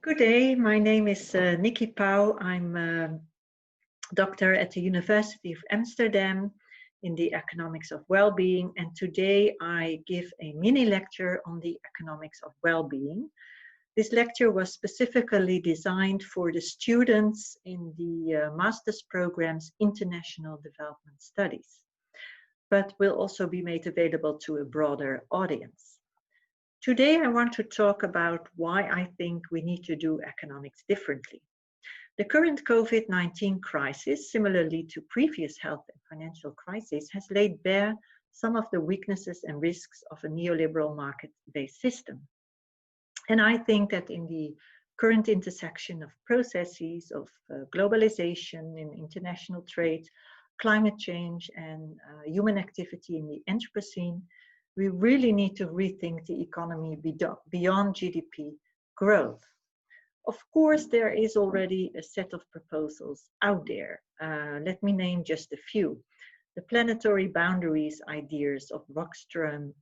Good day, my name is Nicky Pouw. I'm a doctor at the University of Amsterdam in the Economics of Wellbeing, and today I give a mini lecture on the Economics of Wellbeing. This lecture was specifically designed for the students in the master's program's International Development Studies, but will also be made available to a broader audience. Today, I want to talk about why I think we need to do economics differently. The current COVID-19 crisis, similarly to previous health and financial crises, has laid bare some of the weaknesses and risks of a neoliberal market-based system. And I think that in the current intersection of processes of globalization in international trade, climate change, and human activity in the Anthropocene, we really need to rethink the economy beyond GDP growth. Of course, there is already a set of proposals out there. Let me name just a few. The planetary boundaries ideas of Rockström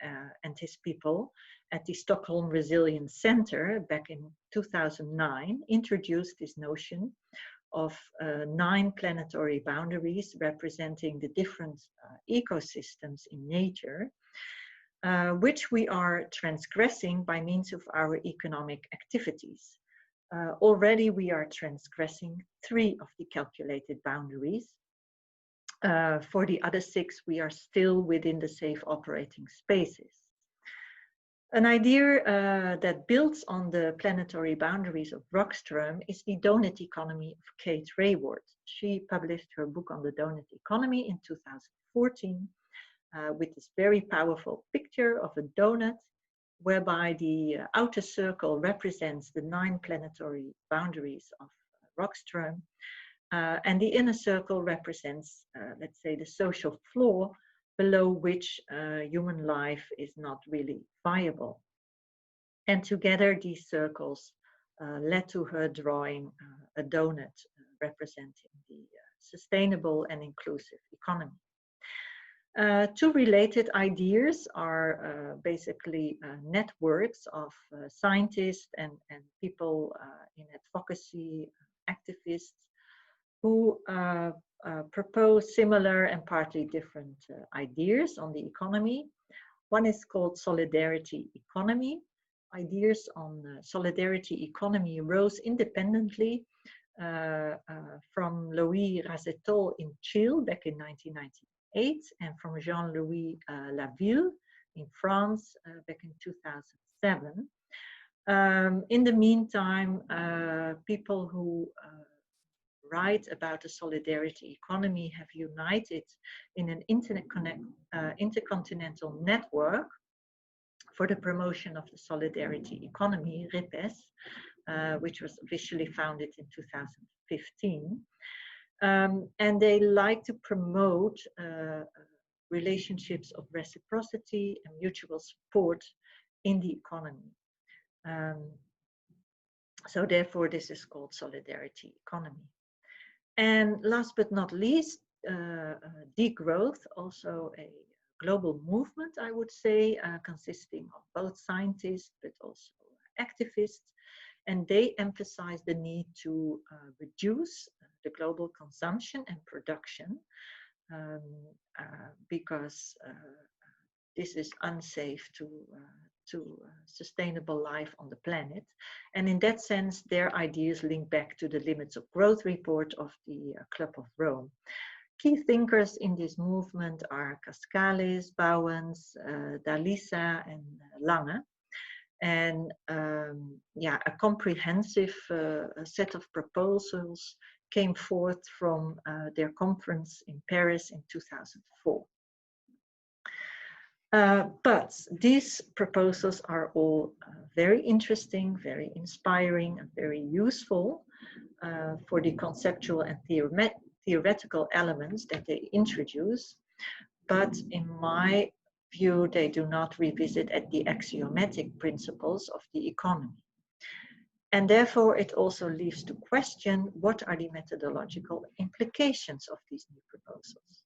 and his people at the Stockholm Resilience Center back in 2009 introduced this notion of 9 planetary boundaries representing the different ecosystems in nature, which we are transgressing by means of our economic activities. Already we are transgressing 3 of the calculated boundaries. For the other 6, we are still within the safe operating spaces. An idea that builds on the planetary boundaries of Rockström is the donut economy of Kate Raworth. She published her book on the donut economy in 2014 with this very powerful picture of a donut whereby the outer circle represents the 9 planetary boundaries of Rockström and the inner circle represents, let's say, the social floor below which human life is not really viable. And together these circles led to her drawing a donut representing the sustainable and inclusive economy. 2 related ideas are basically networks of scientists and people in advocacy, activists, who propose similar and partly different ideas on the economy. One is called solidarity economy. Ideas on solidarity economy rose independently from Louis Razetol in Chile back in 1998 and from Jean-Louis Laville in France back in 2007. In the meantime, people who write about the solidarity economy have united in an intercontinental network for the promotion of the solidarity economy, redress, which was officially founded in 2015. And they like to promote relationships of reciprocity and mutual support in the economy. So therefore, this is called solidarity economy. And last but not least, degrowth, also a global movement, I would say, consisting of both scientists but also activists. And they emphasize the need to reduce the global consumption and production because this is unsafe to sustainable life on the planet. And in that sense, their ideas link back to the Limits of Growth report of the Club of Rome. Key thinkers in this movement are Cascales, Bouwens, D'Alisa, and Lange. And a comprehensive set of proposals came forth from their conference in Paris in 2004. But these proposals are all very interesting, very inspiring, and very useful for the conceptual and theoretical elements that they introduce. But in my view, they do not revisit at the axiomatic principles of the economy. And therefore, it also leaves to question what are the methodological implications of these new proposals.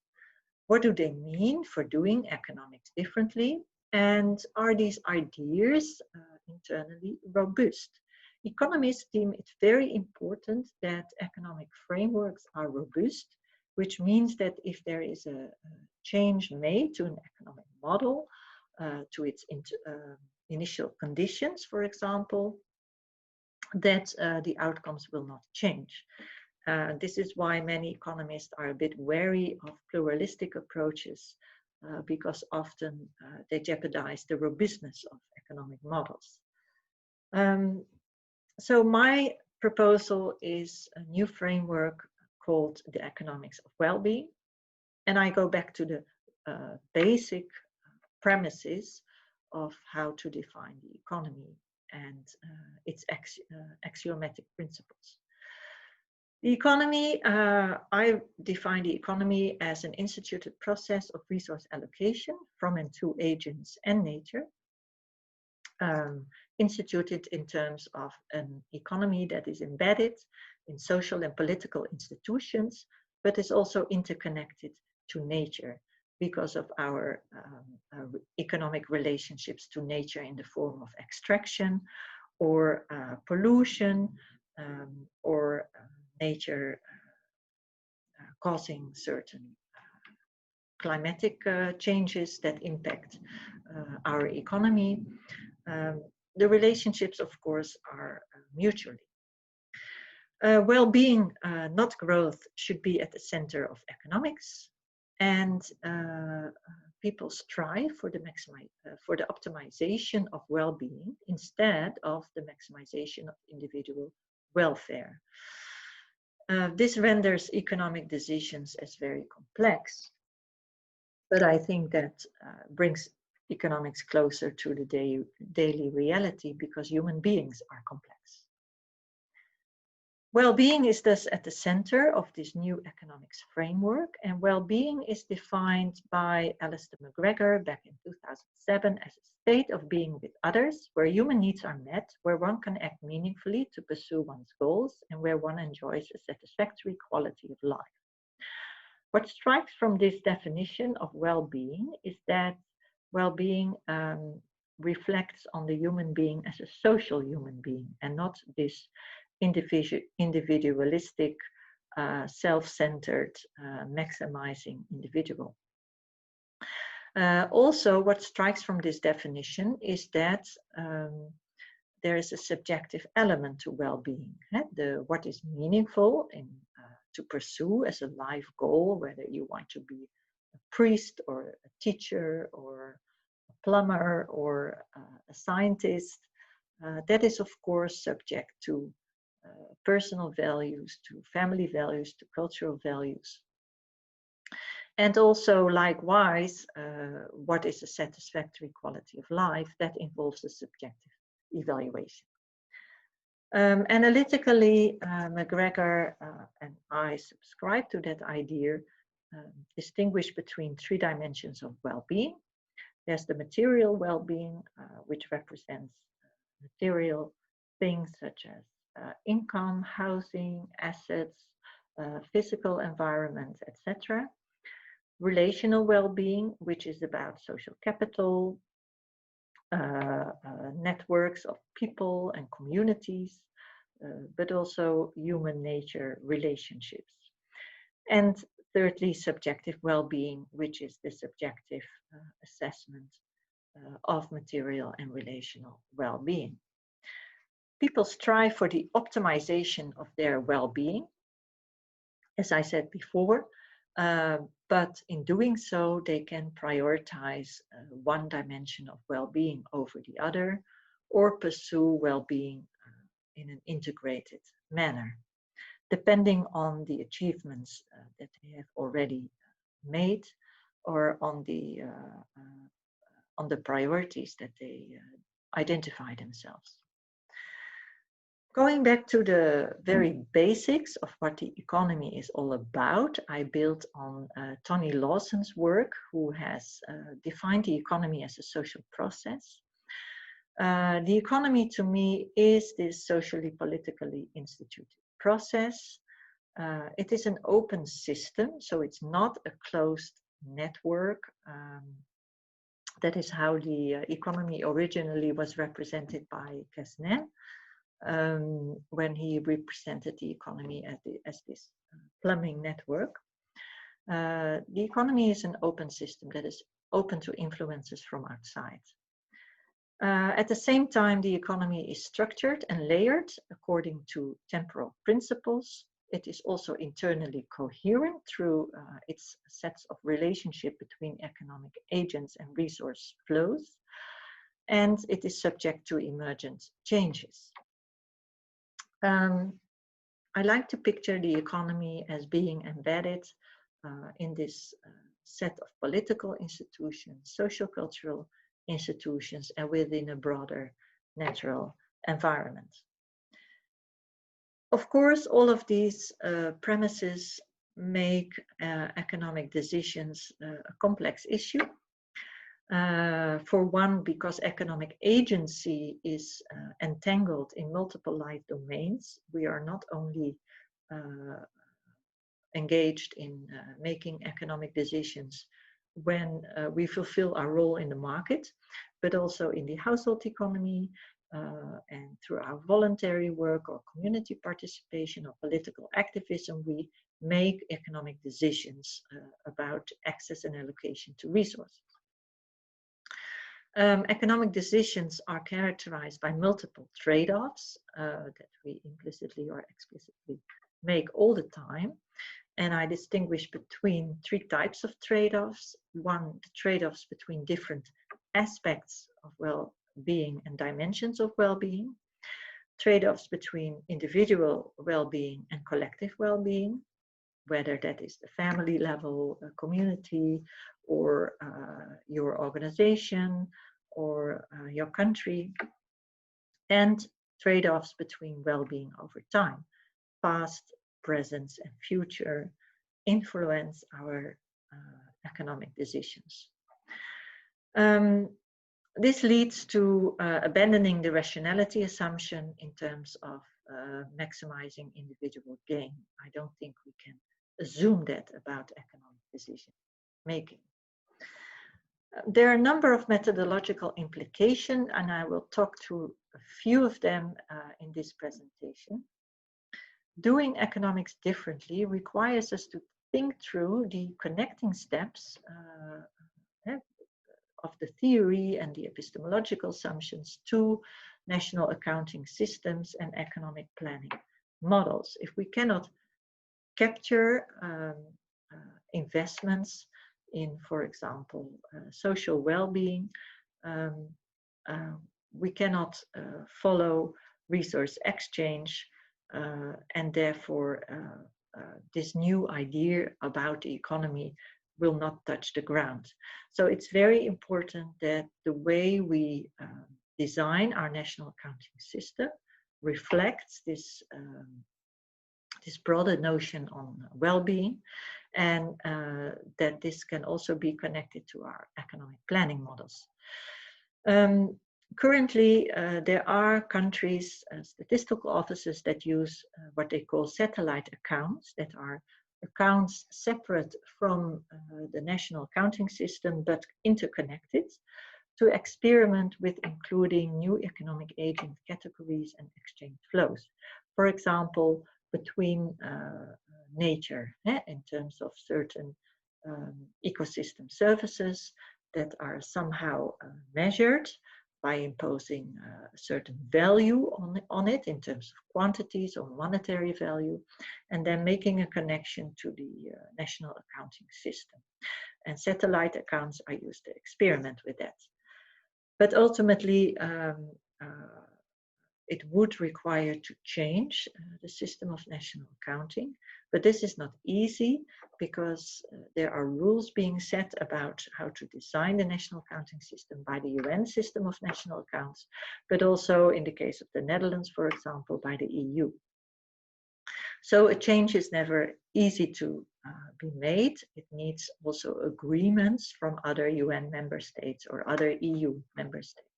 What do they mean for doing economics differently? And are these ideas internally robust? economists deem it very important that economic frameworks are robust, which means that if there is a change made to an economic model, to its initial conditions, for example, that the outcomes will not change. This is why many economists are a bit wary of pluralistic approaches, because often they jeopardize the robustness of economic models. So my proposal is a new framework called the Economics of Wellbeing. And I go back to the basic premises of how to define the economy and its axiomatic principles. The economy, I define the economy as an instituted process of resource allocation from and to agents and nature, instituted in terms of an economy that is embedded in social and political institutions, but is also interconnected to nature because of our economic relationships to nature in the form of extraction or pollution, or nature causing certain climatic changes that impact our economy. The relationships, of course, are mutually. Well-being, not growth, should be at the center of economics, and people strive for the optimization of well-being instead of the maximization of individual welfare. This renders economic decisions as very complex, but I think that brings economics closer to the daily reality, because human beings are complex. Well-being is thus at the center of this new economics framework, and well-being is defined by Alistair McGregor back in 2007 as a state of being with others, where human needs are met, where one can act meaningfully to pursue one's goals, and where one enjoys a satisfactory quality of life. What strikes from this definition of well-being is that well-being reflects on the human being as a social human being, and not this individualistic, self-centered, maximizing individual. Also, what strikes from this definition is that there is a subjective element to well-being. What is meaningful to pursue as a life goal, whether you want to be a priest or a teacher or a plumber or a scientist, that is of course subject to personal values, to family values, to cultural values. And also likewise, what is a satisfactory quality of life, that involves a subjective evaluation. Analytically, McGregor and I subscribe to that idea, distinguish between three dimensions of well-being. There's the material well-being, which represents material things such as income, housing, assets, physical environment, etc. Relational well-being, which is about social capital, networks of people and communities, but also human nature relationships. And thirdly, subjective well-being, which is the subjective assessment of material and relational well-being. People strive for the optimization of their well-being, as I said before, but in doing so, they can prioritize one dimension of well-being over the other, or pursue well-being in an integrated manner, depending on the achievements that they have already made, or on the priorities that they identify themselves. Going back to the very basics of what the economy is all about, I built on Tony Lawson's work, who has defined the economy as a social process. The economy, to me, is this socially, politically instituted process. It is an open system, so it's not a closed network. That is how the economy originally was represented by Quesnel. when he represented the economy as this plumbing network. The economy is an open system that is open to influences from outside. At the same time, the economy is structured and layered according to temporal principles. It is also internally coherent through its sets of relationship between economic agents and resource flows, and it is subject to emergent changes. I like to picture the economy as being embedded in this set of political institutions, social-cultural institutions, and within a broader natural environment. Of course, all of these premises make economic decisions a complex issue. For one, because economic agency is entangled in multiple life domains. We are not only engaged in making economic decisions when we fulfill our role in the market, but also in the household economy and through our voluntary work or community participation or political activism, we make economic decisions about access and allocation to resources. Economic decisions are characterized by multiple trade-offs that we implicitly or explicitly make all the time. And I distinguish between three types of trade-offs. One, the trade-offs between different aspects of well-being and dimensions of well-being. Trade-offs between individual well-being and collective well-being, whether that is the family level, a community, or your organization, or your country. And trade-offs between well-being over time, past, present, and future, influence our economic decisions. This leads to abandoning the rationality assumption in terms of maximizing individual gain. I don't think we can assume that about economic decision making. There are a number of methodological implications, and I will talk through a few of them in this presentation. Doing economics differently requires us to think through the connecting steps of the theory and the epistemological assumptions to national accounting systems and economic planning models. If we cannot capture investments in, for example, social well-being, we cannot follow resource exchange, and therefore this new idea about the economy will not touch the ground. So it's very important that the way we design our national accounting system reflects this this broader notion on well-being, and that this can also be connected to our economic planning models. Currently, there are countries, statistical offices that use what they call satellite accounts, that are accounts separate from the national accounting system but interconnected, to experiment with including new economic agent categories and exchange flows. For example, between nature, in terms of certain ecosystem services that are somehow measured by imposing a certain value on it in terms of quantities or monetary value, and then making a connection to the national accounting system. And satellite accounts are used to experiment with that. But ultimately, it would require to change the system of national accounting. But this is not easy because there are rules being set about how to design the national accounting system by the UN system of national accounts, but also in the case of the Netherlands, for example, by the EU. So a change is never easy to be made. It needs also agreements from other UN member states or other EU member states.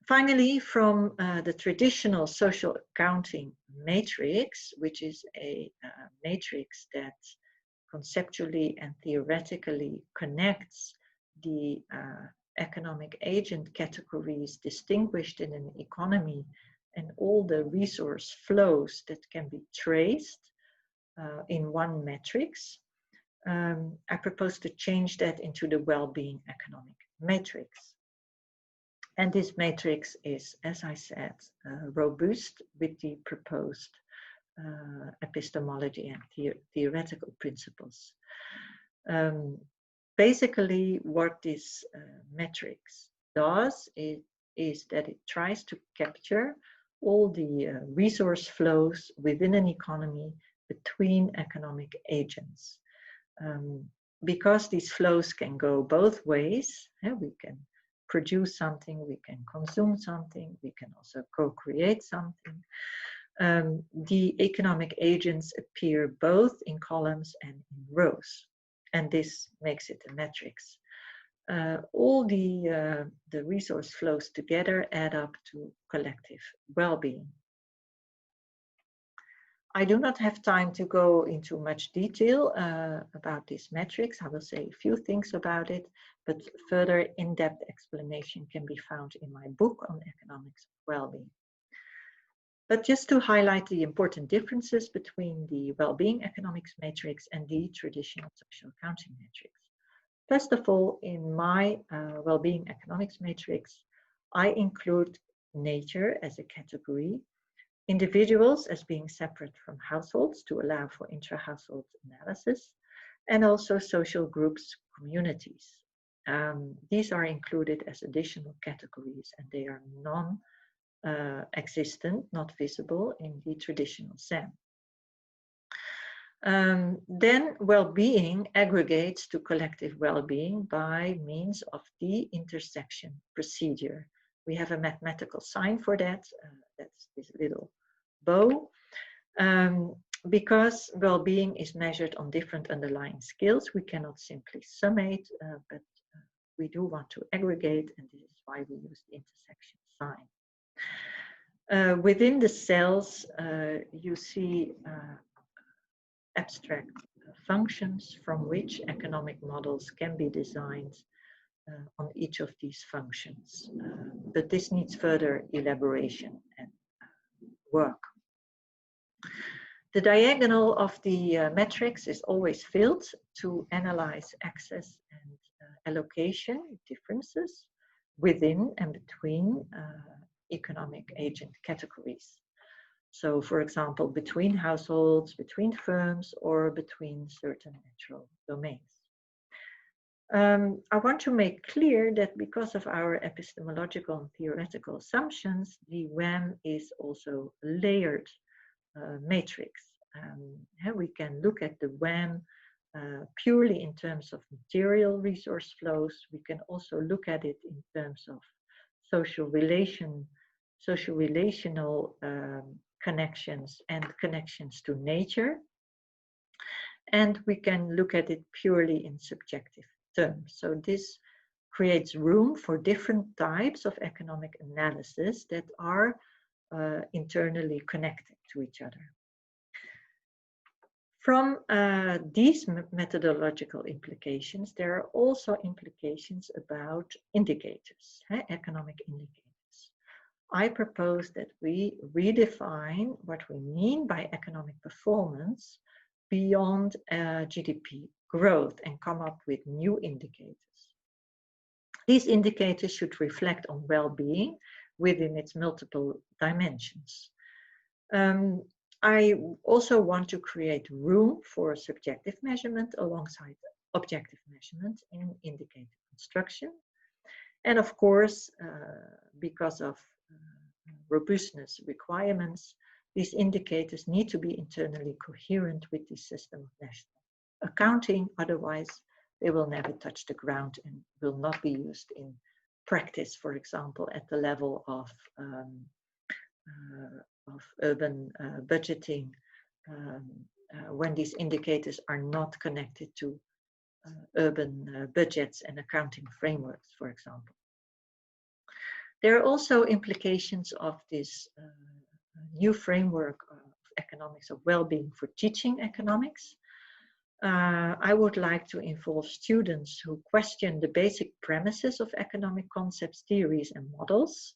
Finally, from the traditional social accounting matrix, which is a matrix that conceptually and theoretically connects the economic agent categories distinguished in an economy and all the resource flows that can be traced in one matrix, I propose to change that into the well-being economic matrix. And this matrix is, as I said, robust with the proposed epistemology and theoretical principles. Basically, what this matrix does is that it tries to capture all the resource flows within an economy between economic agents. Because these flows can go both ways, we can produce something, we can consume something, we can also co-create something. The economic agents appear both in columns and in rows, and this makes it a matrix. All the resource flows together add up to collective well-being. I do not have time to go into much detail about this matrix. I will say a few things about it, but further in-depth explanation can be found in my book on economics of well-being. But just to highlight the important differences between the well-being economics matrix and the traditional social accounting matrix. First of all, in my well-being economics matrix, I include nature as a category, individuals as being separate from households to allow for intra-household analysis, and also social groups, communities. These are included as additional categories, and they are non-existent, not visible in the traditional sense. Then well-being aggregates to collective well-being by means of the intersection procedure. We have a mathematical sign for that. That's this little bow. Because well-being is measured on different underlying skills, we cannot simply summate, but we do want to aggregate, and this is why we use the intersection sign. Within the cells, you see abstract functions from which economic models can be designed on each of these functions. But this needs further elaboration and work. The diagonal of the matrix is always filled to analyze access and allocation differences within and between economic agent categories. So, for example, between households, between firms, or between certain natural domains. I want to make clear that because of our epistemological and theoretical assumptions, the WAM is also a layered matrix. We can look at the WAM purely in terms of material resource flows. We can also look at it in terms of social relational connections and connections to nature. And we can look at it purely in subjective terms. So this creates room for different types of economic analysis that are internally connected to each other. From these methodological implications, there are also implications about indicators, economic indicators. I propose that we redefine what we mean by economic performance beyond GDP growth and come up with new indicators. These indicators should reflect on well-being within its multiple dimensions. I also want to create room for subjective measurement alongside objective measurement in indicator construction. And of course, because of robustness requirements, these indicators need to be internally coherent with the system of national accounting. Otherwise, they will never touch the ground and will not be used in practice, for example, at the level of urban budgeting, when these indicators are not connected to urban budgets and accounting frameworks, for example. There are also implications of this new framework of economics of well-being for teaching economics. I would like to involve students who question the basic premises of economic concepts, theories, and models.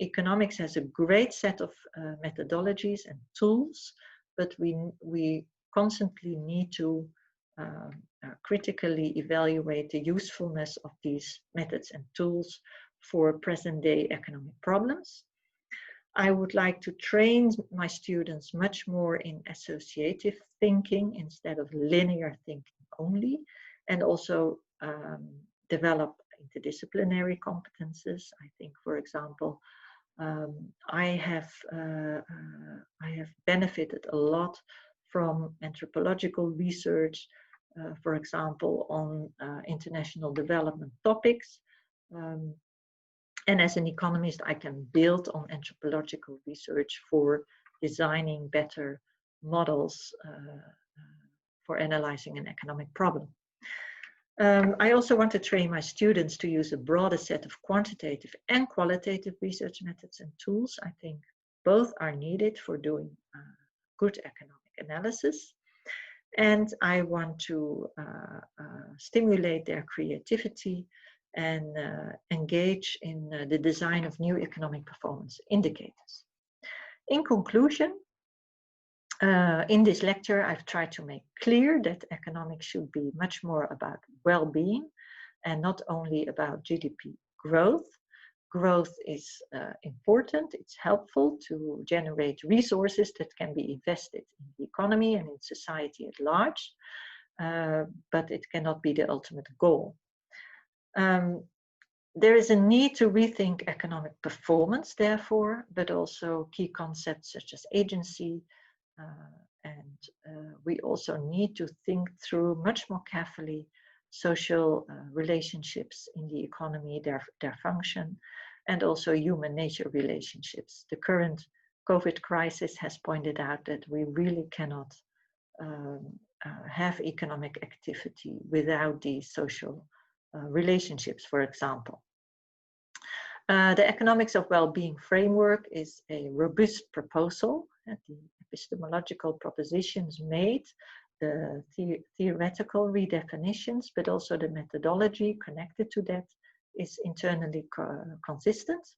Economics has a great set of methodologies and tools, but we constantly need to critically evaluate the usefulness of these methods and tools for present-day economic problems. I would like to train my students much more in associative thinking instead of linear thinking only, and also develop interdisciplinary competences. I think, for example, I have benefited a lot from anthropological research, for example, on international development topics. And as an economist, I can build on anthropological research for designing better models for analyzing an economic problem. I also want to train my students to use a broader set of quantitative and qualitative research methods and tools. I think both are needed for doing good economic analysis. And I want to stimulate their creativity and engage in the design of new economic performance indicators. In conclusion, in this lecture, I've tried to make clear that economics should be much more about well-being and not only about GDP growth. Growth is important, it's helpful to generate resources that can be invested in the economy and in society at large, but it cannot be the ultimate goal. There is a need to rethink economic performance, therefore, but also key concepts such as agency, and we also need to think through much more carefully social relationships in the economy, their function, and also human nature relationships. The current COVID crisis has pointed out that we really cannot have economic activity without these social relationships, for example. The Economics of Wellbeing framework is a robust proposal. The epistemological propositions made, the theoretical redefinitions, but also the methodology connected to that is internally consistent.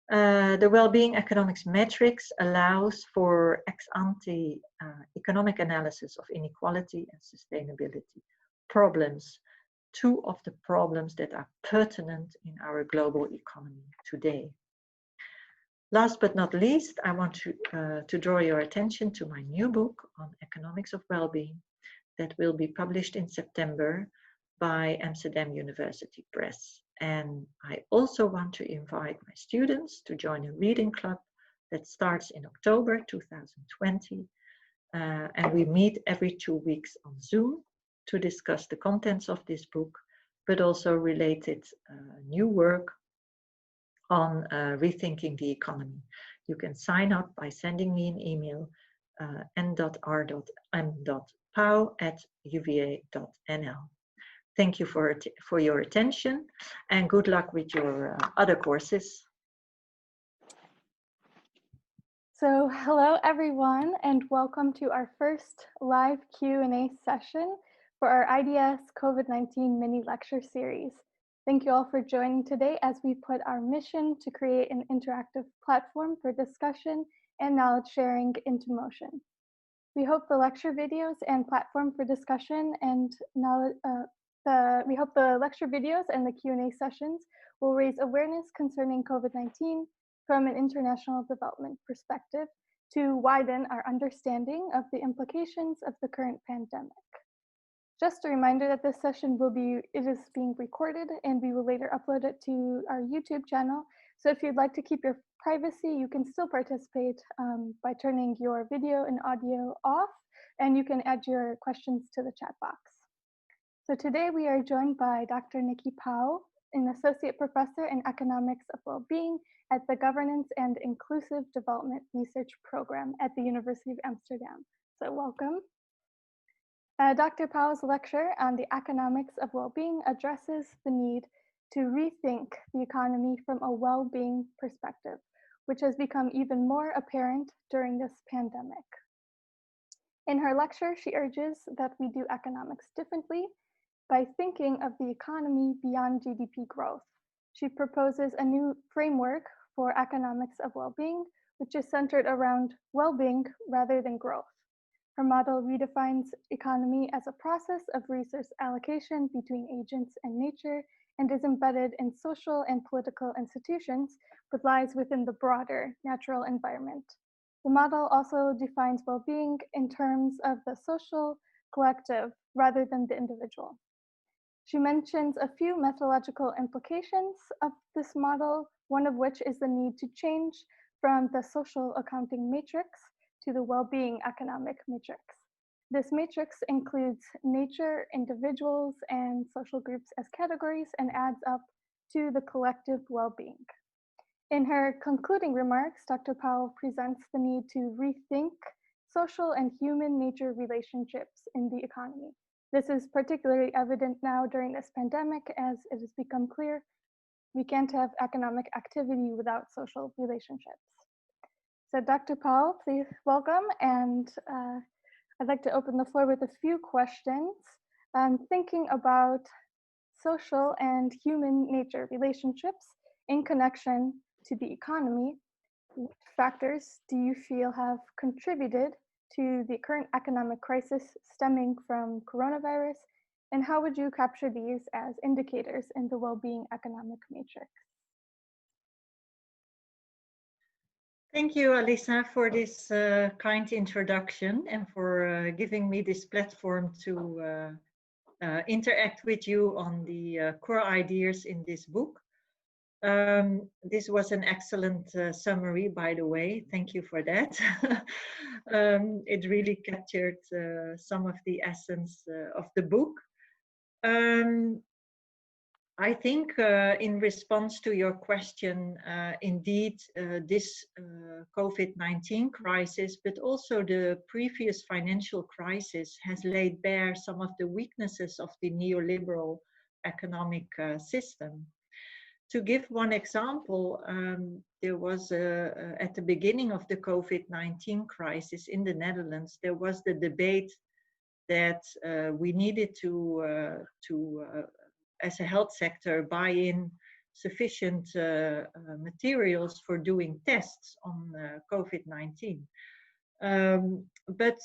The Wellbeing Economics Matrix allows for ex-ante economic analysis of inequality and sustainability problems, two of the problems that are pertinent in our global economy today. Last but not least, I want to draw your attention to my new book on economics of well-being that will be published in September by Amsterdam University Press. And I also want to invite my students to join a reading club that starts in October 2020. And we meet every 2 weeks on Zoom to discuss the contents of this book, but also related new work on rethinking the economy. You can sign up by sending me an email, n.r.m.pouw@uva.nl. Thank you for your attention, and good luck with your other courses. So hello everyone, and welcome to our first live Q&A session for our IDS COVID-19 mini lecture series. Thank you all for joining today as we put our mission to create an interactive platform for discussion and knowledge sharing into motion. We hope the lecture videos and platform for discussion and knowledge, we hope the lecture videos and the Q&A sessions will raise awareness concerning COVID-19 from an international development perspective to widen our understanding of the implications of the current pandemic. Just a reminder that this session is being recorded and we will later upload it to our YouTube channel. So if you'd like to keep your privacy, you can still participate by turning your video and audio off, and you can add your questions to the chat box. So today we are joined by Dr. Nicky Pouw, an associate professor in economics of well-being at the Governance and Inclusive Development Research Program at the University of Amsterdam. So welcome. Dr. Pouw's lecture on the economics of well-being addresses the need to rethink the economy from a well-being perspective, which has become even more apparent during this pandemic. In her lecture, she urges that we do economics differently by thinking of the economy beyond GDP growth. She proposes a new framework for economics of well-being, which is centered around well-being rather than growth. Her model redefines economy as a process of resource allocation between agents and nature and is embedded in social and political institutions, but lies within the broader natural environment. The model also defines well-being in terms of the social collective rather than the individual. She mentions a few methodological implications of this model, one of which is the need to change from the social accounting matrix to the well-being economic matrix. This matrix includes nature, individuals, and social groups as categories and adds up to the collective well-being. In her concluding remarks, Dr. Pouw presents the need to rethink social and human nature relationships in the economy. This is particularly evident now during this pandemic, as it has become clear we can't have economic activity without social relationships. So Dr. Pouw, please welcome, and I'd like to open the floor with a few questions. Thinking about social and human nature relationships in connection to the economy, what factors do you feel have contributed to the current economic crisis stemming from coronavirus, and how would you capture these as indicators in the well-being economic matrix? Thank you, Alisa, for this kind introduction and for giving me this platform to interact with you on the core ideas in this book. This was an excellent summary, by the way. Thank you for that. It really captured some of the essence of the book. I think in response to your question, indeed, this COVID-19 crisis, but also the previous financial crisis has laid bare some of the weaknesses of the neoliberal economic system. To give one example, there was at the beginning of the COVID-19 crisis in the Netherlands, there was the debate that we needed to as a health sector, buy in sufficient materials for doing tests on COVID-19. But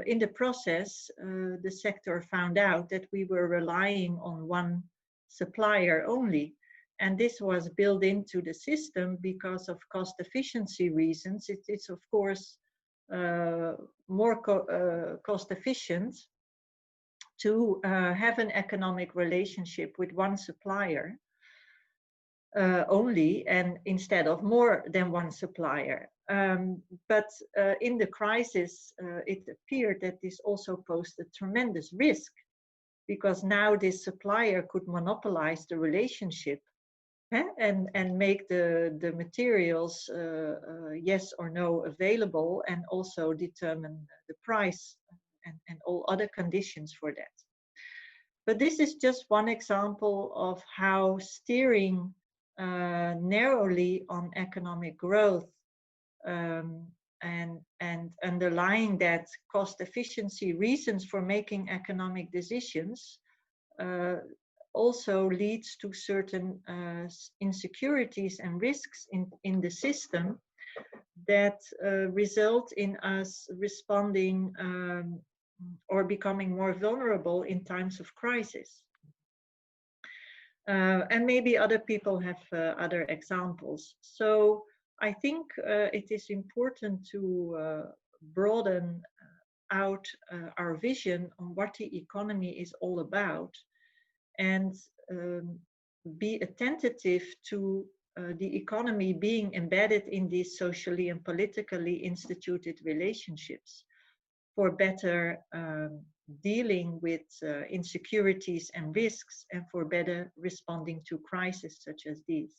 in the process, the sector found out that we were relying on one supplier only. And this was built into the system because of cost efficiency reasons. It's of course more cost efficient to have an economic relationship with one supplier only, and instead of more than one supplier. But in the crisis, it appeared that this also posed a tremendous risk, because now this supplier could monopolize the relationship and make the materials yes or no available, and also determine the price and all other conditions for that. But this is just one example of how steering narrowly on economic growth and underlying that cost efficiency reasons for making economic decisions also leads to certain insecurities and risks in the system that result in us responding or becoming more vulnerable in times of crisis. And maybe other people have other examples. So I think it is important to broaden out our vision on what the economy is all about, and be attentive to the economy being embedded in these socially and politically instituted relationships for better dealing with insecurities and risks, and for better responding to crises such as these.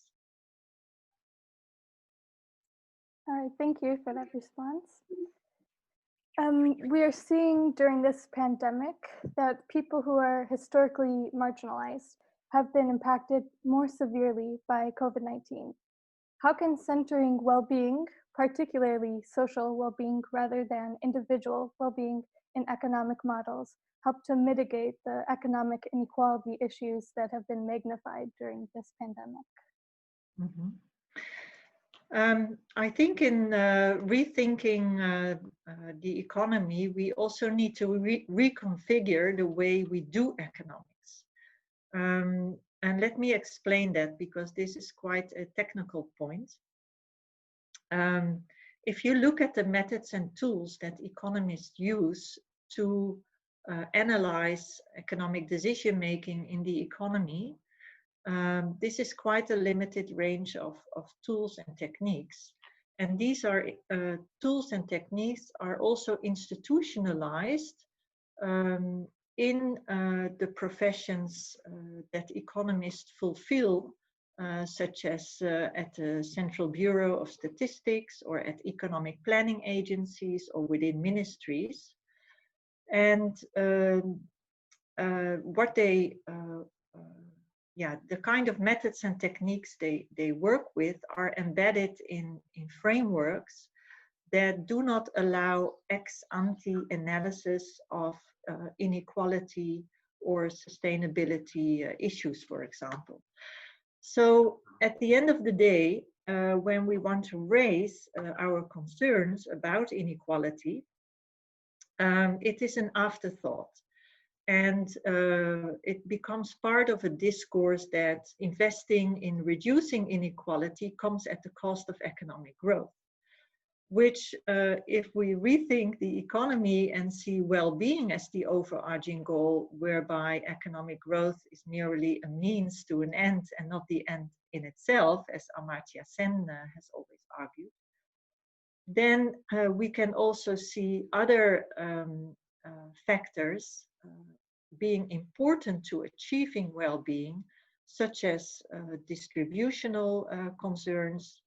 All right, thank you for that response. We are seeing during this pandemic that people who are historically marginalized have been impacted more severely by COVID-19. How can centering well-being, particularly social well-being rather than individual well-being in economic models, help to mitigate the economic inequality issues that have been magnified during this pandemic? Mhm. I think in rethinking the economy, we also need to reconfigure the way we do economics. And let me explain that, because this is quite a technical point. If you look at the methods and tools that economists use to analyze economic decision making in the economy, this is quite a limited range of tools and techniques. And these are tools and techniques are also institutionalized in the professions that economists fulfill, such as at the Central Bureau of Statistics or at economic planning agencies or within ministries. And what they the kind of methods and techniques they work with are embedded in frameworks that do not allow ex ante analysis of inequality or sustainability issues, for example. So at the end of the day, when we want to raise our concerns about inequality, it is an afterthought. And it becomes part of a discourse that investing in reducing inequality comes at the cost of economic growth, which if we rethink the economy and see well-being as the overarching goal, whereby economic growth is merely a means to an end and not the end in itself, as Amartya Sen has always argued, then we can also see other factors being important to achieving well-being, such as distributional concerns,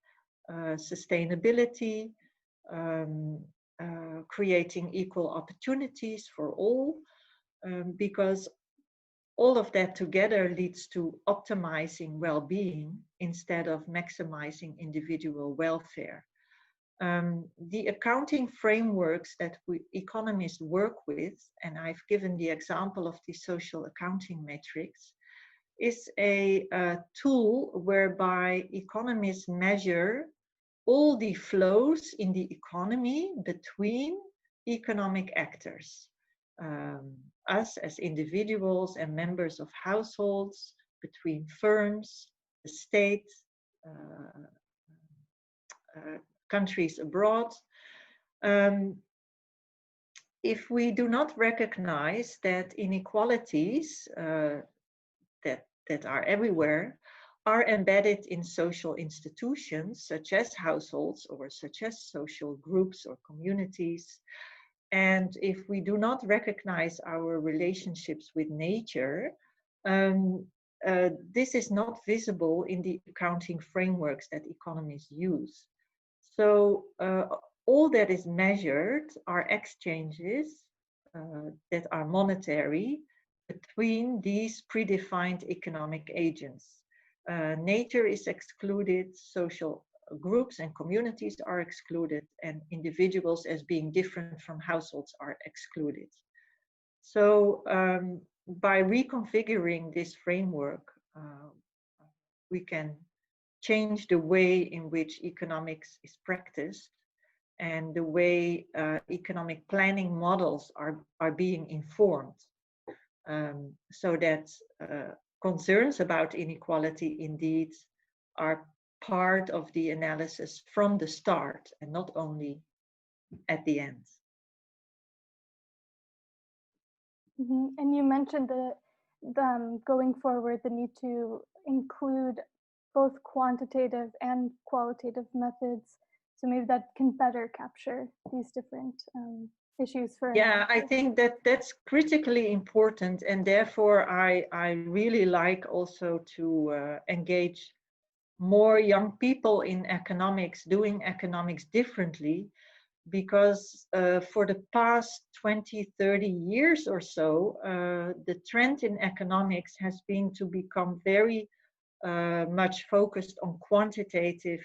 sustainability, creating equal opportunities for all, because all of that together leads to optimizing well-being instead of maximizing individual welfare. The accounting frameworks that we economists work with, and I've given the example of the social accounting matrix, is a tool whereby economists measure all the flows in the economy between economic actors, us as individuals and members of households, between firms, the state, countries abroad. If we do not recognize that inequalities that are everywhere are embedded in social institutions, such as households or such as social groups or communities, and if we do not recognize our relationships with nature, this is not visible in the accounting frameworks that economists use. So all that is measured are exchanges that are monetary between these predefined economic agents. Nature is excluded, social groups and communities are excluded, and individuals as being different from households are excluded. So by reconfiguring this framework, we can change the way in which economics is practiced and the way economic planning models are being informed, so that concerns about inequality indeed are part of the analysis from the start and not only at the end. Mm-hmm. And you mentioned going forward, the need to include both quantitative and qualitative methods. So maybe that can better capture these different issues for analysis. I think that's critically important, and therefore I really like also to engage more young people in economics, doing economics differently, because for the past 20, 30 years or so, the trend in economics has been to become very much focused on quantitative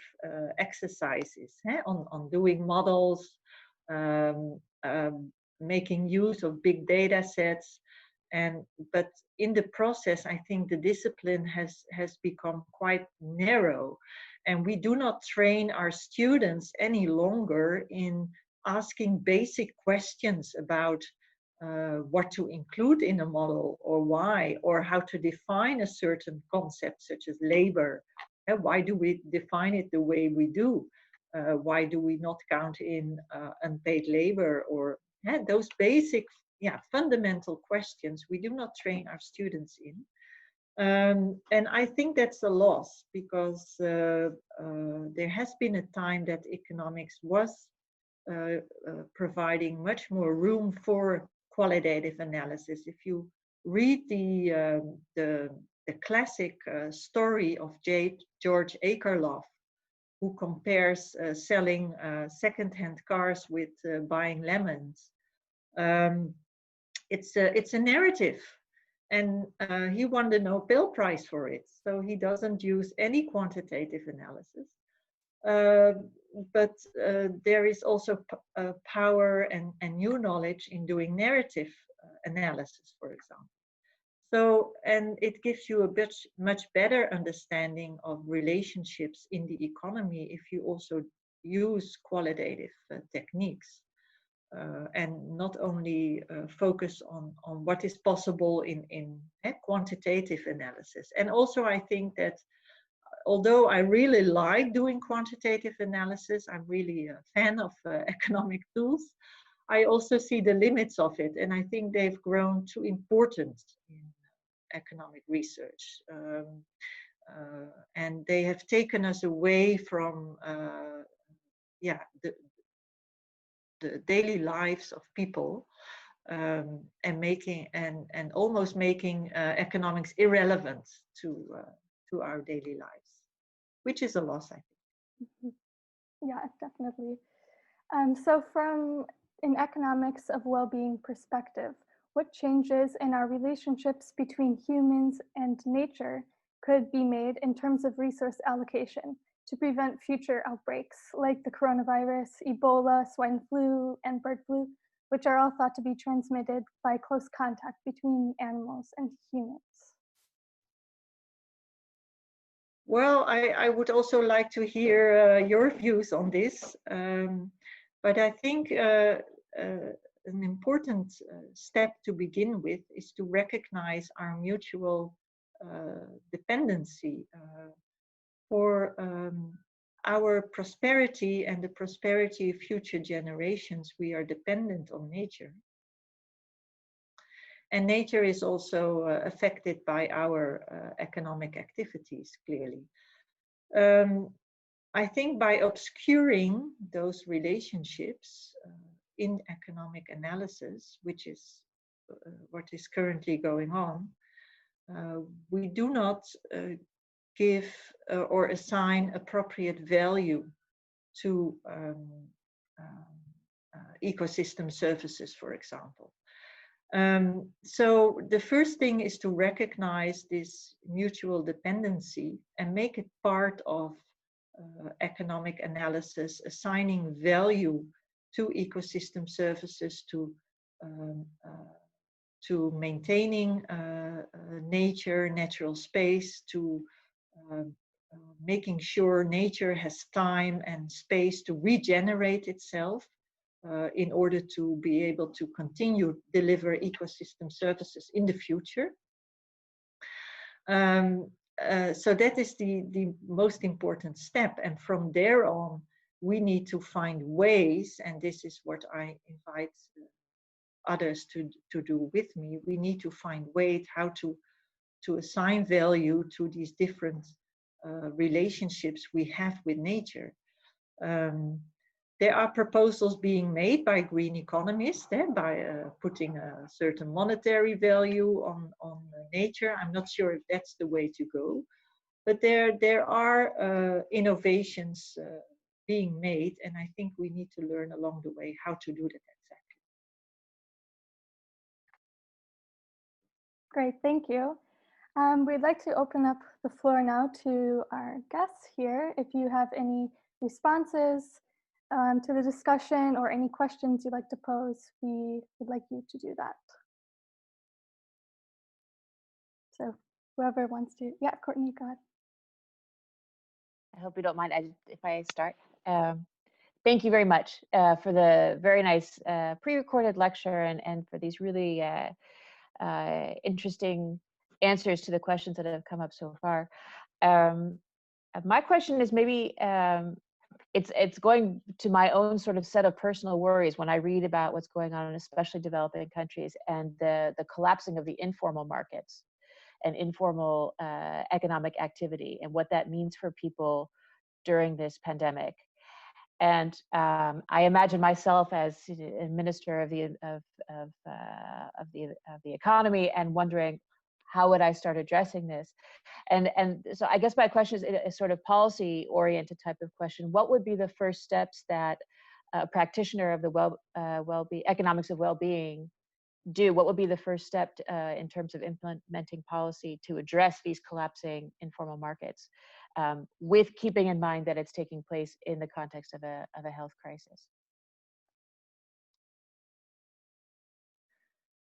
exercises, on doing models, um, making use of big data sets. But in the process, I think the discipline has become quite narrow, and we do not train our students any longer in asking basic questions about what to include in a model, or why, or how to define a certain concept such as labor. Why do we define it the way we do? Why do we not count in unpaid labor, or those basic, fundamental questions we do not train our students in. And I think that's a loss, because there has been a time that economics was providing much more room for qualitative analysis. If you read the classic story of George Akerlof, who compares selling second-hand cars with buying lemons, it's a narrative, and he won the Nobel Prize for it. So he doesn't use any quantitative analysis. But there is also power and new knowledge in doing narrative analysis, for example. So, and it gives you a much better understanding of relationships in the economy if you also use qualitative techniques. And not only focus on what is possible in quantitative analysis. And also, I think that although I really like doing quantitative analysis, I'm really a fan of economic tools, I also see the limits of it, and I think they've grown too important in economic research. And they have taken us away from the daily lives of people, and making and almost making economics irrelevant to our daily lives, which is a loss, I think. Yeah, definitely. So from an economics of well-being perspective, what changes in our relationships between humans and nature could be made in terms of resource allocation to prevent future outbreaks like the coronavirus, Ebola, swine flu, and bird flu, which are all thought to be transmitted by close contact between animals and humans? Well, I would also like to hear your views on this, but I think an important step to begin with is to recognize our mutual dependency. For our prosperity and the prosperity of future generations, we are dependent on nature. And nature is also affected by our economic activities, clearly. I think by obscuring those relationships in economic analysis, which is what is currently going on, we do not give or assign appropriate value to ecosystem services, for example. So the first thing is to recognize this mutual dependency and make it part of economic analysis, assigning value to ecosystem services, to maintaining nature, natural space, to making sure nature has time and space to regenerate itself in order to be able to continue deliver ecosystem services in the future. So that is the most important step. And from there on, we need to find ways, and this is what I invite others to do with me. We need to find ways how to assign value to these different relationships we have with nature. There are proposals being made by green economists by putting a certain monetary value on nature. I'm not sure if that's the way to go, but there are innovations being made, and I think we need to learn along the way how to do that exactly. Great, thank you. We'd like to open up the floor now to our guests here. If you have any responses to the discussion or any questions you'd like to pose, we would like you to do that. So whoever wants to, yeah, Courtney, go ahead. I hope you don't mind if I start. Thank you very much for the very nice pre-recorded lecture and for these really interesting answers to the questions that have come up so far. My question is maybe it's going to my own sort of set of personal worries when I read about what's going on in especially developing countries and the collapsing of the informal markets and informal economic activity and what that means for people during this pandemic. And I imagine myself as a minister of the economy and wondering how would I start addressing this. And so I guess my question is a sort of policy oriented type of question. What would be the first steps that a practitioner of the economics of well-being do? What would be the first step in terms of implementing policy to address these collapsing informal markets, with keeping in mind that it's taking place in the context of a health crisis?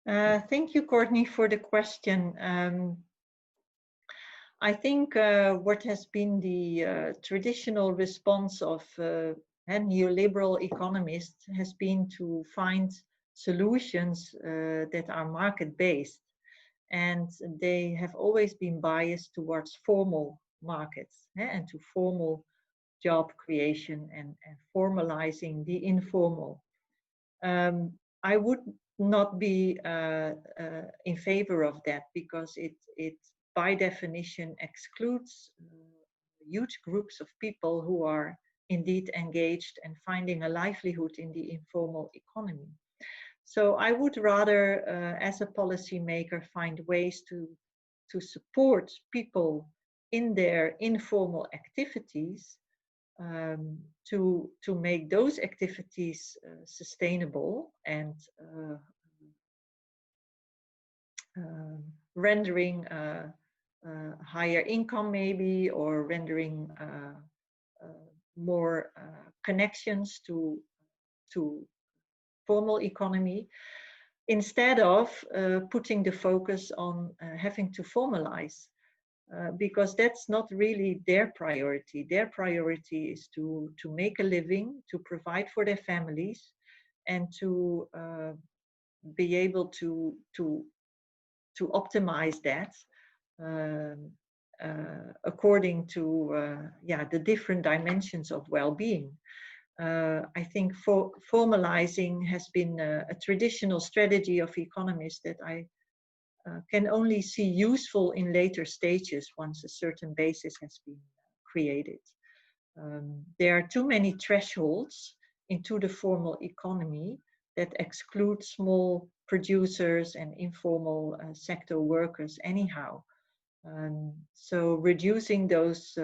Thank you, Courtney, for the question. I think what has been the traditional response of neoliberal economists has been to find solutions that are market-based, and they have always been biased towards formal markets and to formal job creation and formalizing the informal. I would not be in favor of that, because it by definition excludes huge groups of people who are indeed engaged and finding a livelihood in the informal economy. So I would rather, as a policymaker, find ways to support people in their informal activities, to make those activities sustainable and rendering higher income maybe, or rendering more connections to formal economy, instead of putting the focus on having to formalize, because that's not really their priority. Their priority is to make a living, to provide for their families, and to be able to optimize that according to the different dimensions of well-being. I think formalizing has been a traditional strategy of economists that I can only see useful in later stages once a certain basis has been created. There are too many thresholds into the formal economy that exclude small producers and informal sector workers anyhow. So reducing those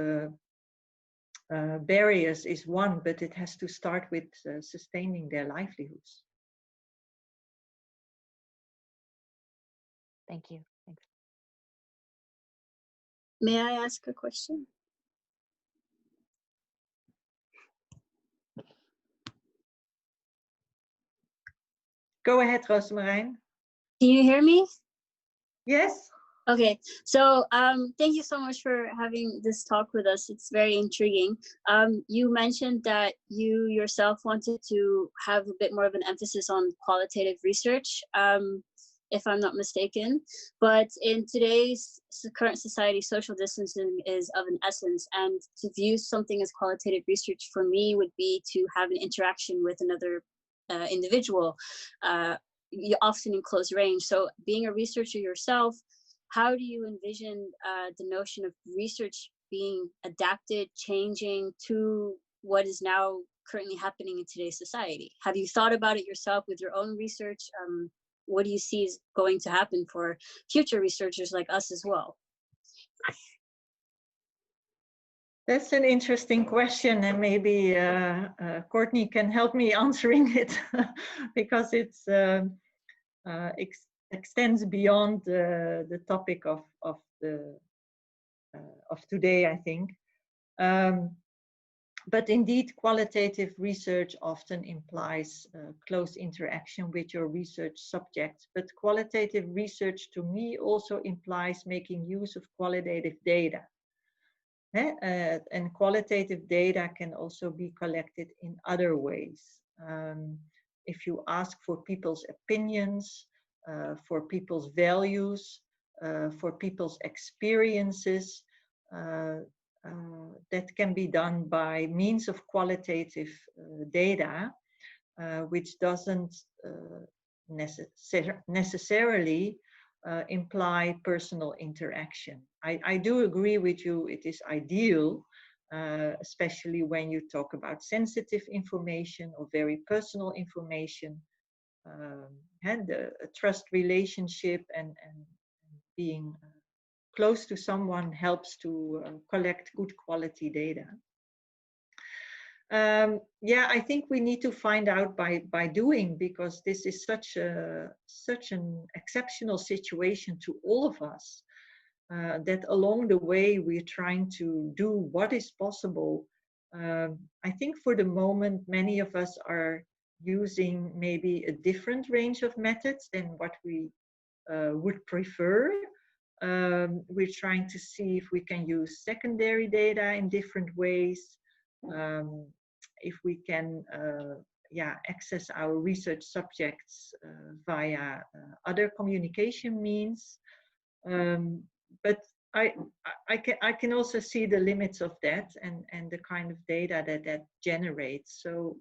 barriers is one, but it has to start with sustaining their livelihoods. Thank you. Thanks. May I ask a question? Go ahead, Rosemarijn. Can you hear me? Yes. Okay, so thank you so much for having this talk with us. It's very intriguing. You mentioned that you yourself wanted to have a bit more of an emphasis on qualitative research, if I'm not mistaken. But in today's current society, social distancing is of an essence. And to view something as qualitative research for me would be to have an interaction with another individual, often in close range. So being a researcher yourself, how do you envision the notion of research being adapted, changing to what is now currently happening in today's society? Have you thought about it yourself with your own research? What do you see is going to happen for future researchers like us as well? That's an interesting question, and maybe Courtney can help me answering it because it's extends beyond the topic of today, I think. But indeed, qualitative research often implies close interaction with your research subjects. But qualitative research, to me, also implies making use of qualitative data. And qualitative data can also be collected in other ways. If you ask for people's opinions, for people's values, for people's experiences, that can be done by means of qualitative data, which doesn't necessarily imply personal interaction. I do agree with you, it is ideal, especially when you talk about sensitive information or very personal information, and a trust relationship and being close to someone helps to collect good quality data. Yeah, I think we need to find out by doing, because this is such an exceptional situation to all of us, that along the way we're trying to do what is possible. I think for the moment many of us are using maybe a different range of methods than what we would prefer. We're trying to see if we can use secondary data in different ways. If we can access our research subjects via other communication means. But I can also see the limits of that and the kind of data that generates. So,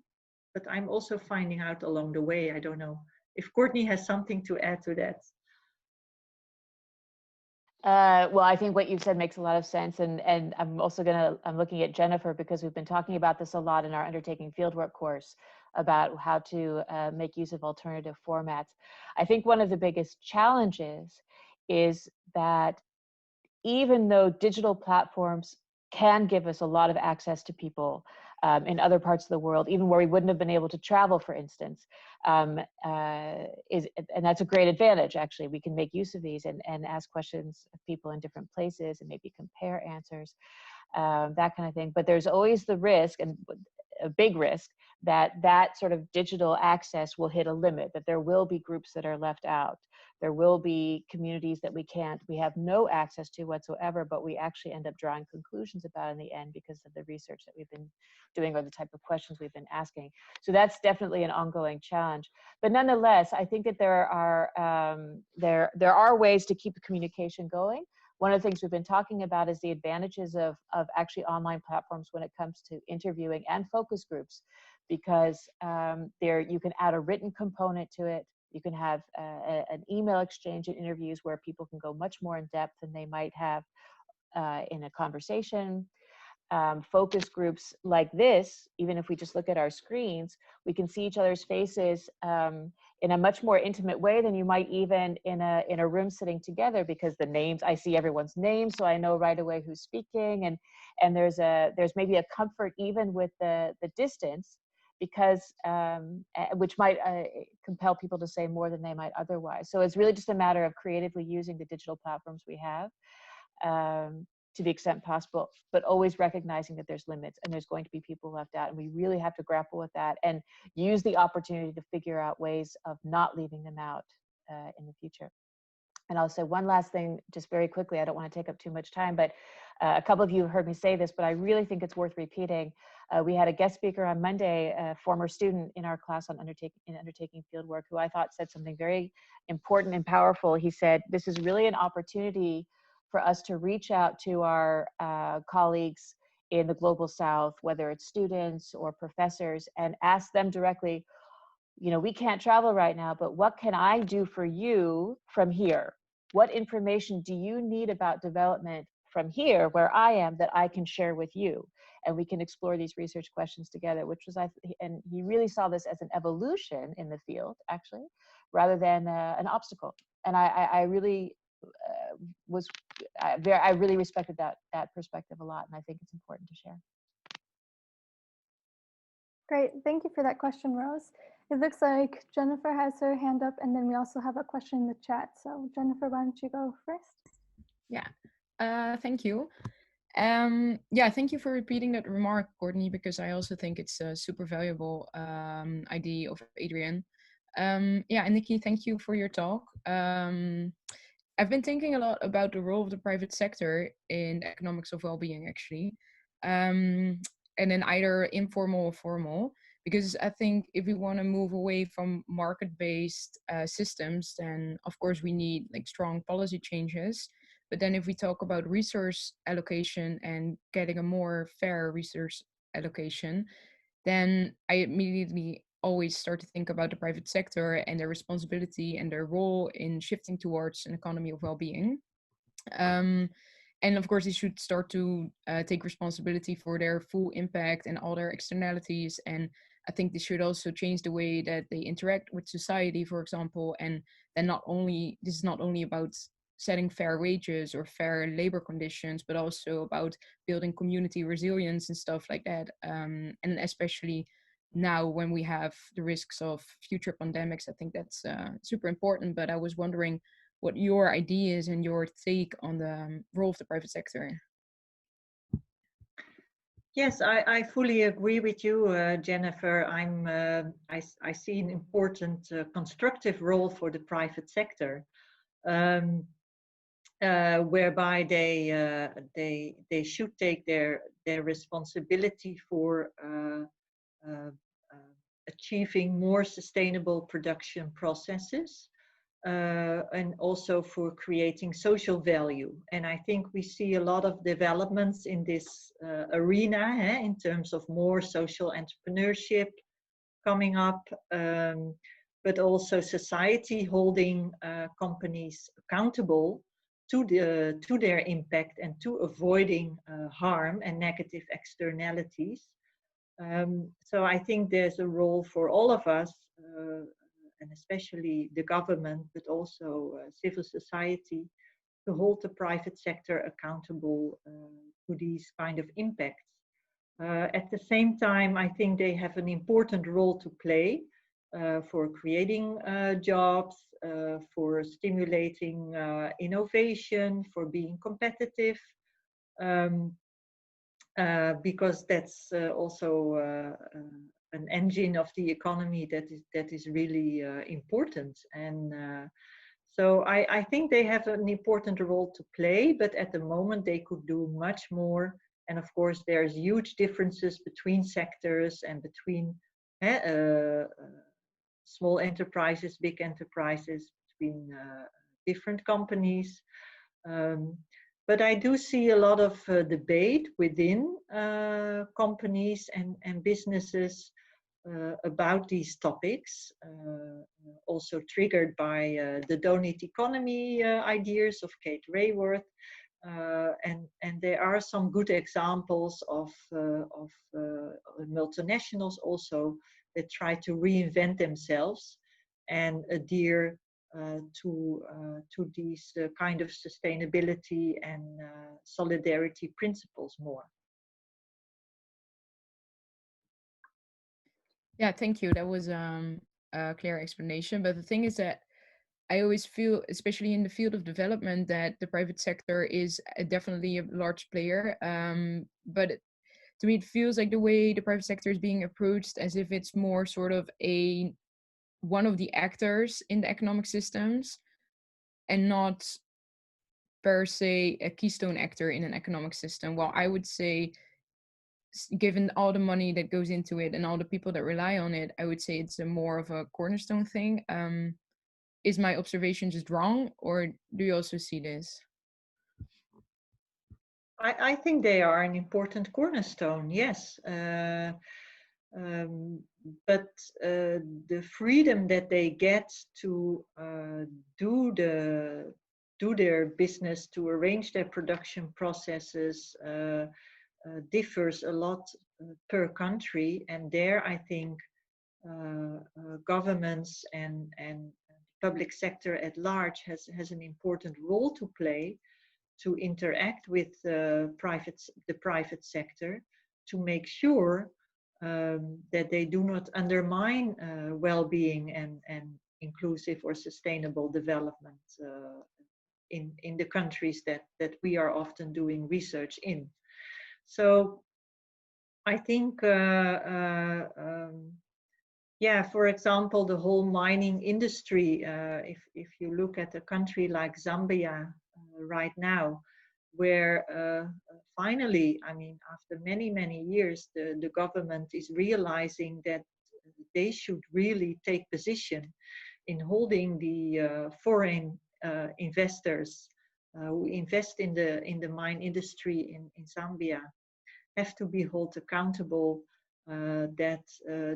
but I'm also finding out along the way. I don't know if Courtney has something to add to that. Well, I think what you've said makes a lot of sense, and I'm also I'm looking at Jennifer, because we've been talking about this a lot in our undertaking fieldwork course about how to make use of alternative formats. I think one of the biggest challenges is that even though digital platforms can give us a lot of access to people in other parts of the world, even where we wouldn't have been able to travel, for instance, and that's a great advantage, actually. We can make use of these and ask questions of people in different places and maybe compare answers, that kind of thing. But there's always the risk, and a big risk, that sort of digital access will hit a limit, that there will be groups that are left out. There will be communities that we have no access to whatsoever, but we actually end up drawing conclusions about in the end because of the research that we've been doing or the type of questions we've been asking. So that's definitely an ongoing challenge. But nonetheless, I think that there are ways to keep the communication going. One of the things we've been talking about is the advantages of actually online platforms when it comes to interviewing and focus groups, because you can add a written component to it. You can have an email exchange in interviews where people can go much more in depth than they might have in a conversation. Focus groups like this, even if we just look at our screens, we can see each other's faces in a much more intimate way than you might even in a room sitting together, because the names, I see everyone's name, so I know right away who's speaking, and there's maybe a comfort even with the distance, because which might compel people to say more than they might otherwise. So it's really just a matter of creatively using the digital platforms we have to the extent possible, but always recognizing that there's limits and there's going to be people left out, and we really have to grapple with that and use the opportunity to figure out ways of not leaving them out in the future. And I'll say one last thing just very quickly. I don't want to take up too much time, but a couple of you have heard me say this, but I really think it's worth repeating. We had a guest speaker on Monday, a former student in our class on undertaking fieldwork, who I thought said something very important and powerful. He said, this is really an opportunity for us to reach out to our colleagues in the Global South, whether it's students or professors, and ask them directly, you know, we can't travel right now, but what can I do for you from here? What information do you need about development from here, where I am, that I can share with you? And we can explore these research questions together, which was, and he really saw this as an evolution in the field, actually, rather than an obstacle. And I really I really respected that perspective a lot, and I think it's important to share. Great, thank you for that question, Rose. It looks like Jennifer has her hand up, and then we also have a question in the chat. So Jennifer, why don't you go first? Yeah, thank you. Yeah, thank you for repeating that remark, Courtney, because I also think it's a super valuable idea of Adrian. Yeah, and Nicky, thank you for your talk. I've been thinking a lot about the role of the private sector in economics of well-being, actually, and in either informal or formal, because I think if we want to move away from market-based systems, then of course we need like strong policy changes. But then if we talk about resource allocation and getting a more fair resource allocation, then I immediately always start to think about the private sector and their responsibility and their role in shifting towards an economy of well-being. And of course, they should start to take responsibility for their full impact and all their externalities. And I think they should also change the way that they interact with society, for example. And then this is not only about setting fair wages or fair labor conditions, but also about building community resilience and stuff like that. And especially now when we have the risks of future pandemics, I think that's super important. But I was wondering what your ideas and your take on the role of the private sector. Yes, I fully agree with you, Jennifer. I see an important constructive role for the private sector, whereby they should take their responsibility for achieving more sustainable production processes. And also for creating social value. And I think we see a lot of developments in this arena in terms of more social entrepreneurship coming up, but also society holding companies accountable to their impact and to avoiding harm and negative externalities. So I think there's a role for all of us, and especially the government, but also civil society, to hold the private sector accountable to these kind of impacts. At the same time, I think they have an important role to play for creating jobs, for stimulating innovation, for being competitive, because that's also an engine of the economy that is really important. And so I think they have an important role to play, but at the moment they could do much more. And of course, there's huge differences between sectors and between small enterprises, big enterprises, between different companies. But I do see a lot of debate within companies and businesses about these topics, also triggered by the donut economy ideas of Kate Raworth. And there are some good examples of multinationals also that try to reinvent themselves and adhere to these kind of sustainability and solidarity principles more. Yeah, thank you. That was a clear explanation. But the thing is that I always feel, especially in the field of development, that the private sector is definitely a large player. But to me, it feels like the way the private sector is being approached as if it's more sort of one of the actors in the economic systems and not per se a keystone actor in an economic system. Well, I would say, given all the money that goes into it and all the people that rely on it, I would say it's more of a cornerstone thing. Is my observation just wrong, or do you also see this? I think they are an important cornerstone, yes. But the freedom that they get to do their business, to arrange their production processes, differs a lot per country. And there, I think governments and public sector at large has an important role to play, to interact with the private sector, to make sure that they do not undermine well-being and inclusive or sustainable development in the countries that we are often doing research in. So I think, yeah, for example, the whole mining industry, if you look at a country like Zambia right now, where finally, I mean, after many, many years, the government is realizing that they should really take position in holding the foreign investors who invest in the mine industry in Zambia, have to be held accountable, that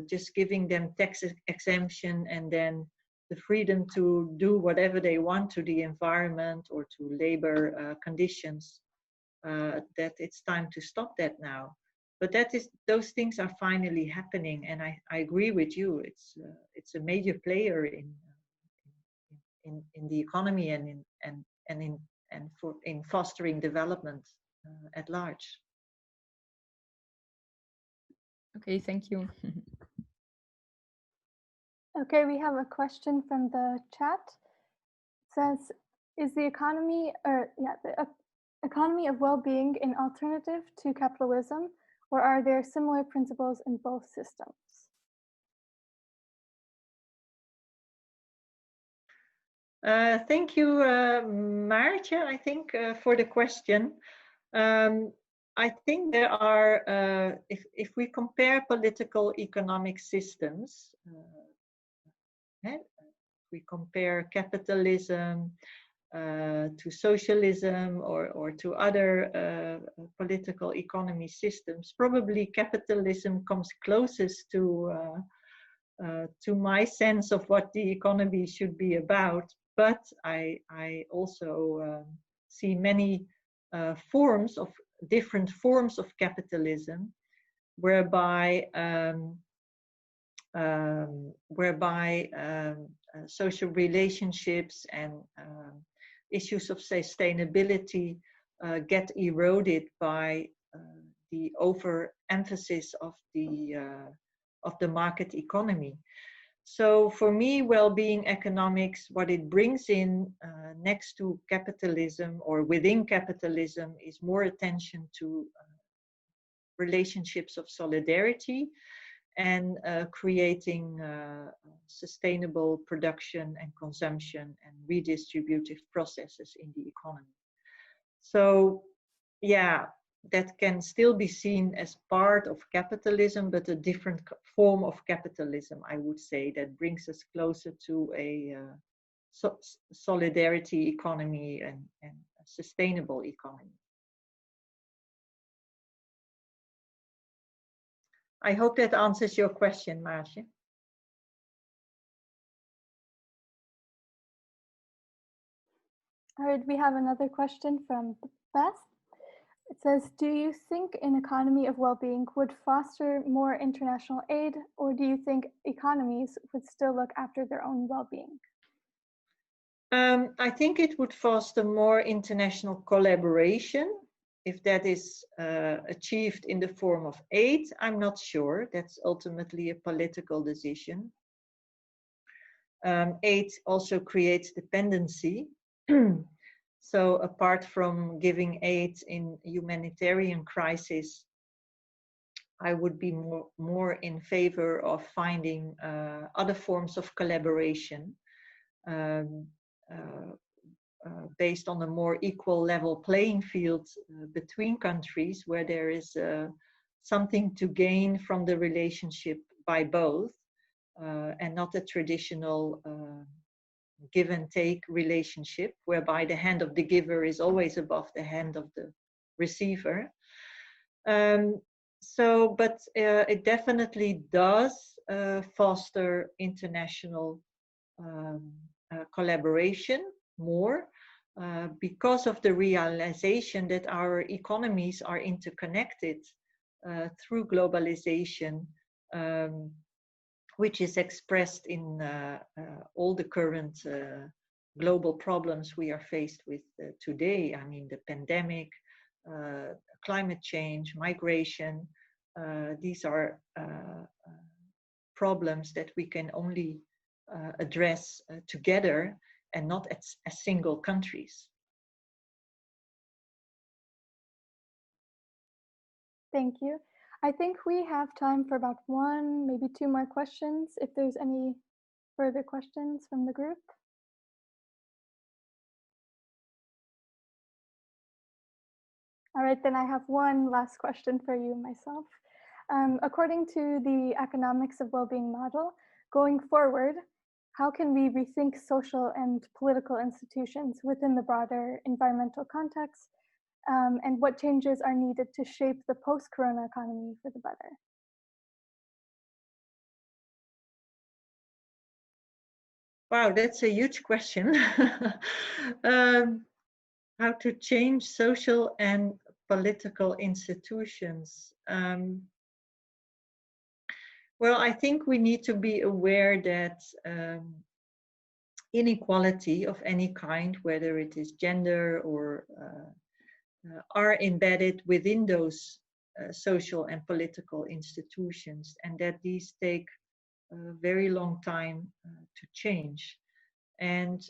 just giving them tax exemption and then the freedom to do whatever they want to the environment or to labor conditions, that it's time to stop that now. But those things are finally happening, and I agree with you. It's a major player in the economy and in fostering development at large. Okay, thank you. Okay, we have a question from the chat. It says, is the economy of well-being an alternative to capitalism, or are there similar principles in both systems? Thank you, Maartje, I think, for the question. I think there are, if we compare political economic systems, we compare capitalism to socialism or to other political economy systems, probably capitalism comes closest to my sense of what the economy should be about. But I also see many different forms of capitalism, whereby social relationships and issues of sustainability get eroded by the overemphasis of the market economy. So for me, well-being economics, what it brings in next to capitalism or within capitalism is more attention to relationships of solidarity and creating sustainable production and consumption and redistributive processes in the economy. So yeah, that can still be seen as part of capitalism, but a different form of capitalism, I would say, that brings us closer to a solidarity economy and a sustainable economy. I hope that answers your question, Maartje. All right, we have another question from Beth. It says, do you think an economy of well-being would foster more international aid, or do you think economies would still look after their own well-being? I think it would foster more international collaboration. If that is achieved in the form of aid, I'm not sure. That's ultimately a political decision. Aid also creates dependency. So apart from giving aid in humanitarian crisis, I would be more in favor of finding other forms of collaboration based on a more equal level playing field between countries, where there is something to gain from the relationship by both, and not a traditional give and take relationship whereby the hand of the giver is always above the hand of the receiver. But it definitely does foster international collaboration more because of the realization that our economies are interconnected through globalization, which is expressed in all the current global problems we are faced with today. I mean, the pandemic, climate change, migration, these are problems that we can only address together and not as single countries. Thank you. I think we have time for about one, maybe two more questions, if there's any further questions from the group. All right, then I have one last question for you myself. According to the Economics of Wellbeing model, going forward, how can we rethink social and political institutions within the broader environmental context? And what changes are needed to shape the post-corona economy for the better? Wow, that's a huge question. How to change social and political institutions. Well, I think we need to be aware that inequality of any kind, whether it is gender or are embedded within those social and political institutions, and that these take a very long time to change. And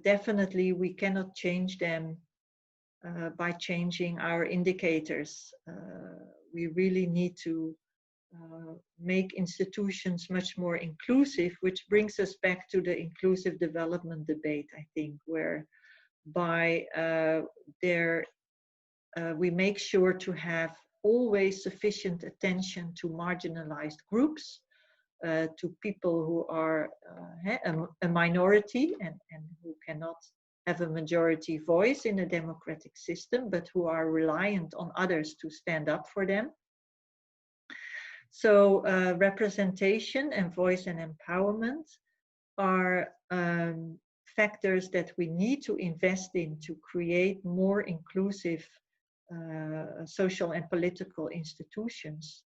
definitely we cannot change them by changing our indicators. We really need to make institutions much more inclusive, which brings us back to the inclusive development debate, I think, whereby we make sure to have always sufficient attention to marginalized groups, to people who are a minority and who cannot have a majority voice in a democratic system, but who are reliant on others to stand up for them. So representation and voice and empowerment are factors that we need to invest in to create more inclusive social and political institutions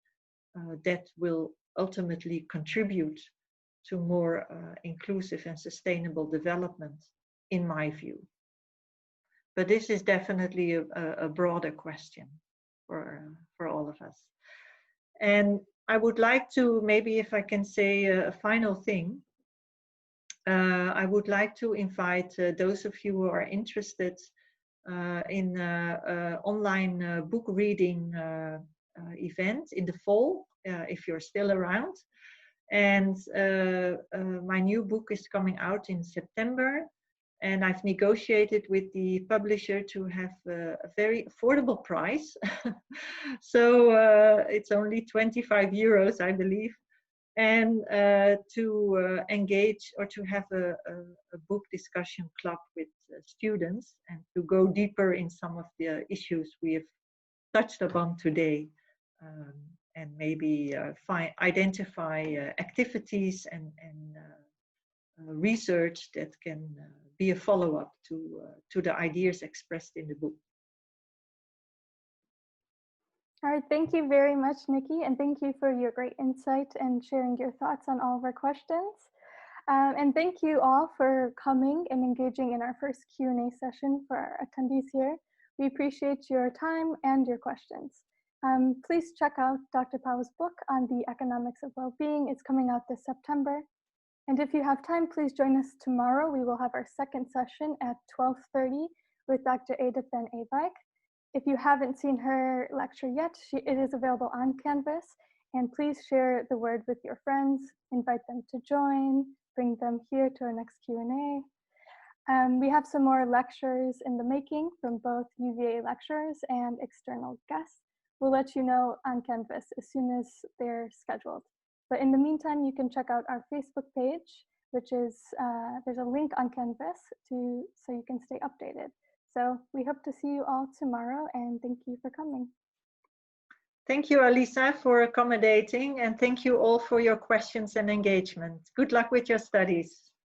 that will ultimately contribute to more inclusive and sustainable development, in my view. But this is definitely a broader question for all of us. And I would like to, maybe if I can say a final thing, I would like to invite those of you who are interested in online book reading event in the fall, if you're still around. And my new book is coming out in September, and I've negotiated with the publisher to have a very affordable price. So it's only 25 euros, I believe, and to engage or to have a book discussion club with students and to go deeper in some of the issues we have touched upon today, and maybe identify activities and research that can be a follow-up to the ideas expressed in the book. All right, thank you very much, Nicky, and thank you for your great insight and sharing your thoughts on all of our questions. And thank you all for coming and engaging in our first Q&A session for our attendees here. We appreciate your time and your questions. Please check out Dr. Pouw's book on the Economics of Wellbeing. It's coming out this September. And if you have time, please join us tomorrow. We will have our second session at 12:30 with Dr. Edith van Ewijk. If you haven't seen her lecture yet, it is available on Canvas. And please share the word with your friends, invite them to join, bring them here to our next Q&A. We have some more lectures in the making from both UVA lecturers and external guests. We'll let you know on Canvas as soon as they're scheduled. But in the meantime, you can check out our Facebook page, which is, there's a link on Canvas so you can stay updated. So we hope to see you all tomorrow, and thank you for coming. Thank you, Alisa, for accommodating, and thank you all for your questions and engagement. Good luck with your studies.